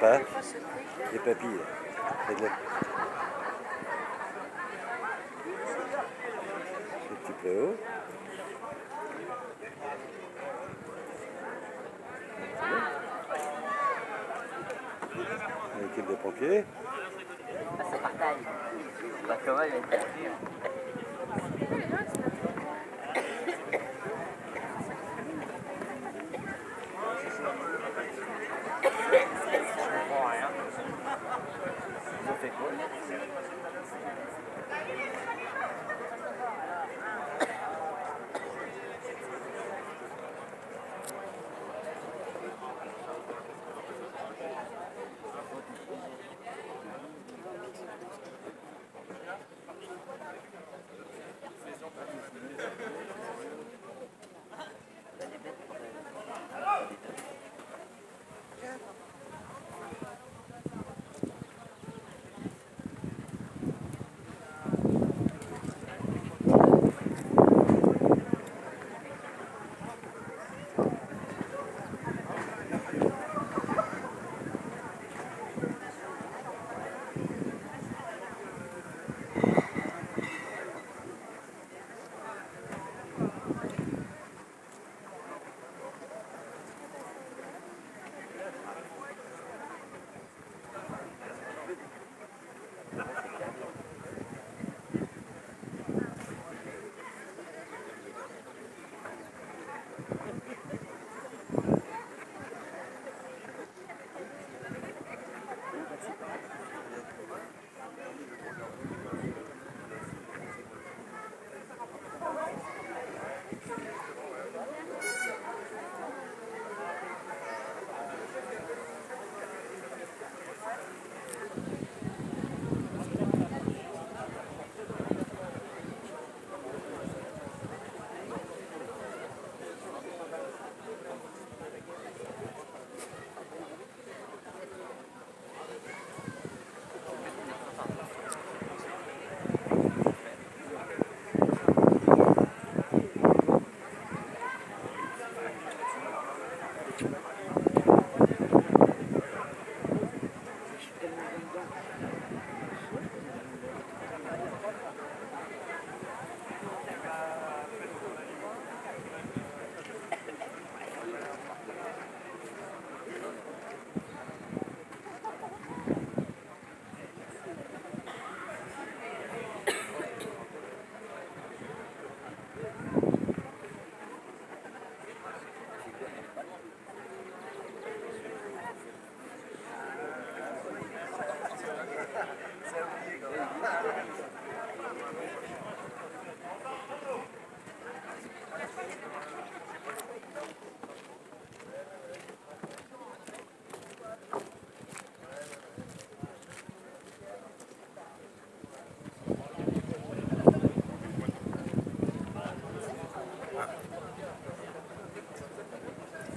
pas. Les papilles. C'est de la... Le petit pléau. L'équipe de pompiers. Ah, c'est par taille. Bah, comment il va être perdu, hein. Ils ont fait quoi?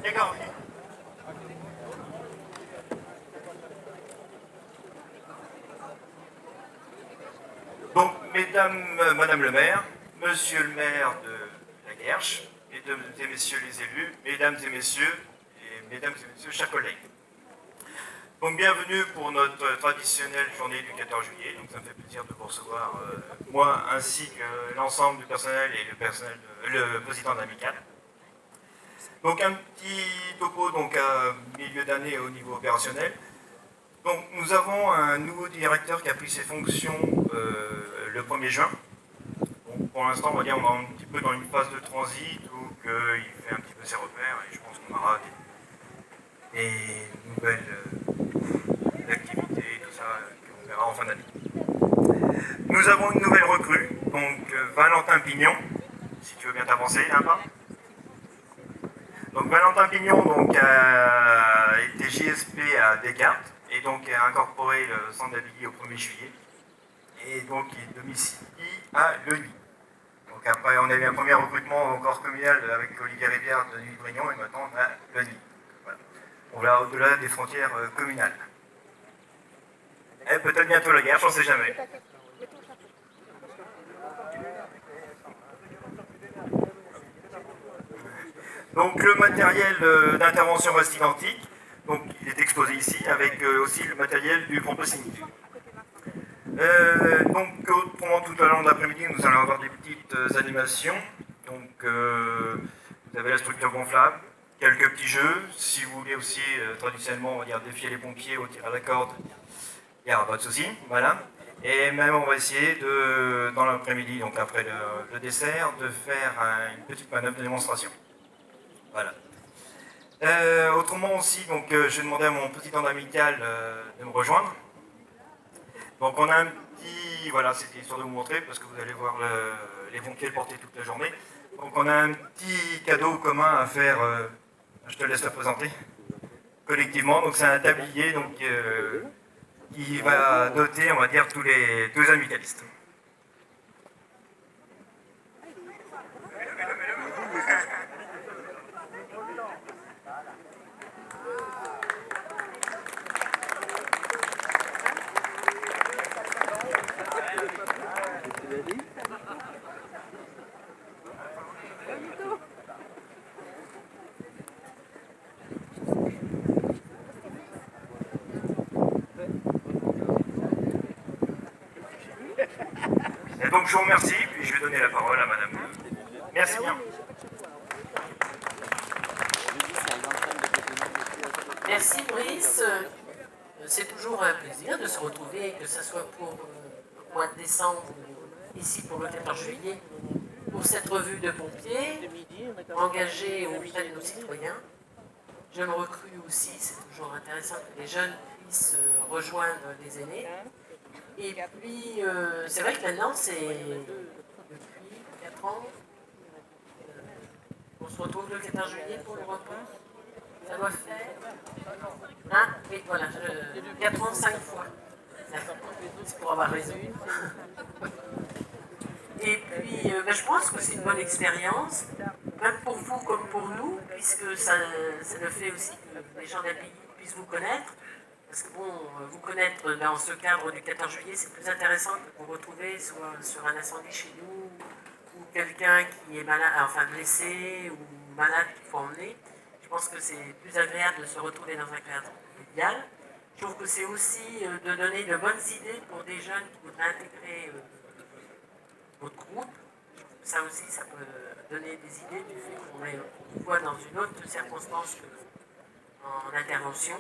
D'accord. Donc, Madame le maire, monsieur le maire de la Guerche, mesdames et messieurs les élus, mesdames et messieurs, chers collègues. Donc, bienvenue pour notre traditionnelle journée du 14 juillet. Donc, ça me fait plaisir de vous recevoir, moi ainsi que l'ensemble du personnel et le président de l'amicale. Donc, un petit topo donc, à milieu d'année au niveau opérationnel. Donc, nous avons un nouveau directeur qui a pris ses fonctions le 1er juin. Donc, pour l'instant, on va dire qu'on est un petit peu dans une phase de transit où il fait un petit peu ses repères et je pense qu'on aura des nouvelles activités, tout ça, qu'on verra en fin d'année. Nous avons une nouvelle recrue, donc Valentin Pignon, si tu veux bien t'avancer là-bas. Donc Valentin Pignon donc, a été JSP à Descartes et donc a incorporé le centre d'Abilly au 1er juillet. Et donc il est domicilié à Leuilly. Donc après on a eu un premier recrutement au corps communal avec Olivier Rivière de Nuit-Brignon et maintenant on a Leuilly. Voilà. On va au-delà des frontières communales. Et peut-être bientôt la guerre, j'en sais jamais. Donc le matériel d'intervention reste identique. Donc il est exposé ici avec aussi le matériel du Grand Possigny. Donc autrement tout au long de l'après-midi nous allons avoir des petites animations. Donc vous avez la structure gonflable, quelques petits jeux. Si vous voulez aussi traditionnellement on va dire défier les pompiers au tir à la corde, il n'y aura pas de souci. Voilà. Et même on va essayer de, dans l'après-midi, donc après le dessert, de faire une petite manœuvre de démonstration. Voilà. Autrement aussi, donc j'ai demandé à mon président amical de me rejoindre. Donc on a un petit, voilà, c'était histoire de vous montrer parce que vous allez voir les pompiers le porter toute la journée. Donc on a un petit cadeau commun à faire, je te laisse le présenter, collectivement. Donc c'est un tablier donc, qui va doter, on va dire, tous les amicalistes. Et donc je vous remercie, puis je vais donner la parole à madame. Merci bien. Merci Brice. C'est toujours un plaisir de se retrouver, que ce soit pour le mois de décembre ou ici pour le 14 juillet, pour cette revue de pompiers engagée auprès de nos citoyens. Jeunes recrues aussi, c'est toujours intéressant que les jeunes puissent rejoindre les aînés. Et puis, c'est vrai que maintenant, c'est depuis 4 ans, on se retrouve le 14 juillet pour le repas. Ça doit faire... Hein? Oui, voilà, 4 ans, 5 fois. C'est pour avoir raison. Et puis, je pense que c'est une bonne expérience, même pour vous comme pour nous, puisque ça le fait aussi que les gens d'un pays puissent vous connaître. Parce que bon, vous connaître dans ce cadre du 14 juillet, c'est plus intéressant que vous retrouver soit sur un incendie chez nous, ou quelqu'un qui est malade, enfin blessé ou malade qu'il faut emmener. Je pense que c'est plus agréable de se retrouver dans un cadre convivial. Je trouve que c'est aussi de donner de bonnes idées pour des jeunes qui voudraient intégrer votre groupe. Ça aussi, ça peut donner des idées du fait qu'on voit dans une autre circonstance qu'en intervention.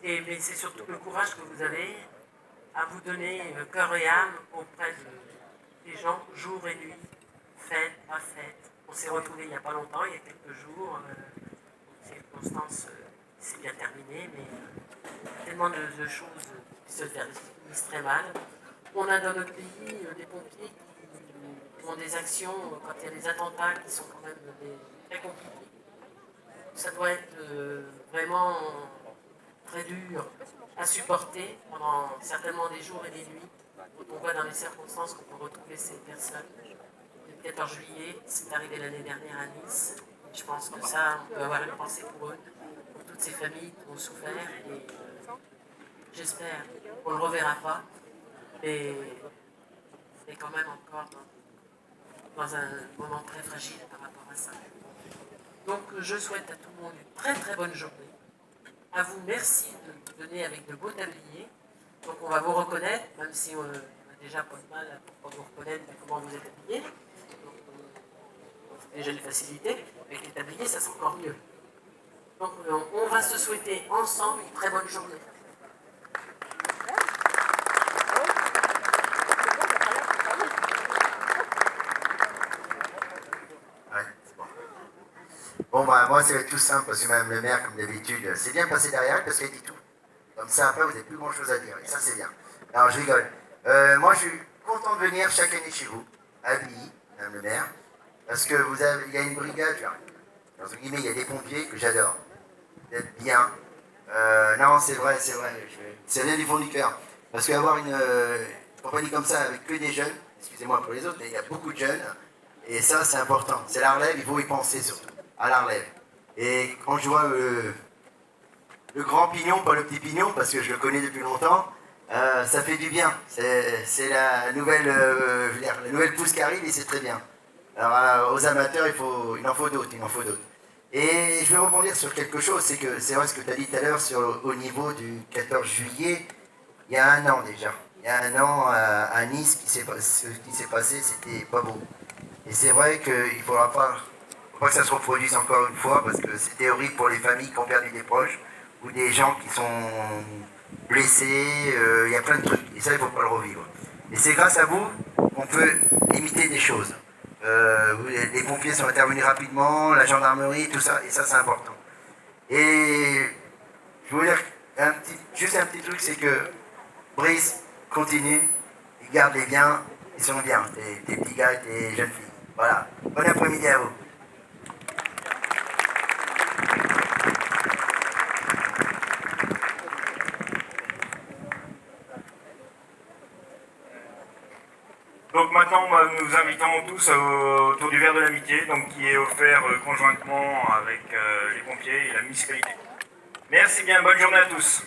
Mais c'est surtout le courage que vous avez à vous donner cœur et âme auprès des gens, jour et nuit, fête à fête. On s'est retrouvés il n'y a pas longtemps, il y a quelques jours. Circonstance, c'est bien terminé, mais tellement de choses qui se finissent très mal. On a dans notre pays des pompiers qui font des actions quand il y a des attentats qui sont quand même très compliqués. Ça doit être vraiment très dur à supporter pendant certainement des jours et des nuits. Quand on voit dans les circonstances qu'on peut retrouver ces personnes. Le 14 juillet, c'est arrivé l'année dernière à Nice. Je pense que ça, on peut avoir une pensée pour eux, pour toutes ces familles qui ont souffert. Et j'espère qu'on ne le reverra pas, mais c'est quand même encore dans un moment très fragile par rapport à ça. Donc je souhaite à tout le monde une très très bonne journée. À vous, merci de nous donner avec de beaux tabliers. Donc on va vous reconnaître, même si on a déjà pas de mal pour vous reconnaître comment vous êtes habillés. C'est déjà une facilité. Avec les tabliers, ça c'est encore mieux. Donc on va se souhaiter ensemble une très bonne journée. Bon, bah, moi, c'est tout simple, parce que Mme le maire, comme d'habitude, c'est bien passé derrière parce qu'elle dit tout. Comme ça, après, vous n'avez plus grand-chose à dire. Et ça, c'est bien. Alors, je rigole. Moi, je suis content de venir chaque année chez vous, à Billy, Mme le maire, parce que il y a une brigade, dans un guillemets, il y a des pompiers que j'adore. Vous êtes bien. Non, c'est vrai. Ça vient du fond du cœur. Parce qu'avoir une compagnie comme ça, avec que des jeunes, excusez-moi pour les autres, mais il y a beaucoup de jeunes, et ça, c'est important. C'est la relève, il faut y penser surtout. À la relève. Et quand je vois le grand pignon, pas le petit pignon, parce que je le connais depuis longtemps, ça fait du bien. C'est la nouvelle pousse qui arrive et c'est très bien. Alors aux amateurs, il en faut d'autres. Et je vais rebondir sur quelque chose, c'est que c'est vrai ce que tu as dit tout à l'heure au niveau du 14 juillet, il y a un an déjà. Il y a un an à Nice, ce qui s'est passé, c'était pas beau. Et c'est vrai qu'il ne faut pas que ça se reproduise encore une fois, parce que c'était horrible pour les familles qui ont perdu des proches, ou des gens qui sont blessés, il y a plein de trucs. Et ça, il ne faut pas le revivre. Et c'est grâce à vous qu'on peut limiter des choses. Les pompiers sont intervenus rapidement, la gendarmerie, tout ça, et ça c'est important. Et je veux dire juste un petit truc, c'est que Brice continue, il garde les biens, ils sont bien, des petits gars et des jeunes filles. Voilà, bon après-midi à vous. Donc maintenant, nous invitons tous autour du verre de l'amitié, donc qui est offert conjointement avec les pompiers et la municipalité. Merci bien, bonne journée à tous.